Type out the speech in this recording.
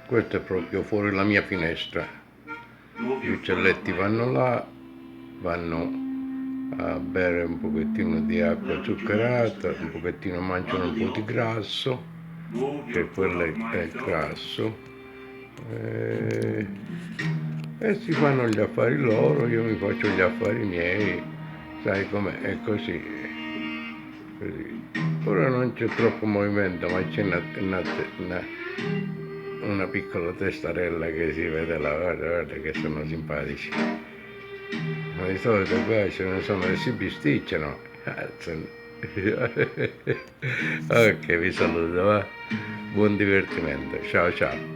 Questo è proprio fuori la mia finestra. Gli uccelletti vanno là, vanno a bere un pochettino di acqua zuccherata, un pochettino mangiano un po' di grasso, che quello è il grasso, e si fanno gli affari loro, io mi faccio gli affari miei, sai com'è, è così. Ora non c'è troppo movimento, ma c'è una piccola testarella che si vede là, guarda che sono simpatici. Ma di solito qua ce ne sono e si bisticciano. Ok, vi saluto, va? Buon divertimento, ciao ciao.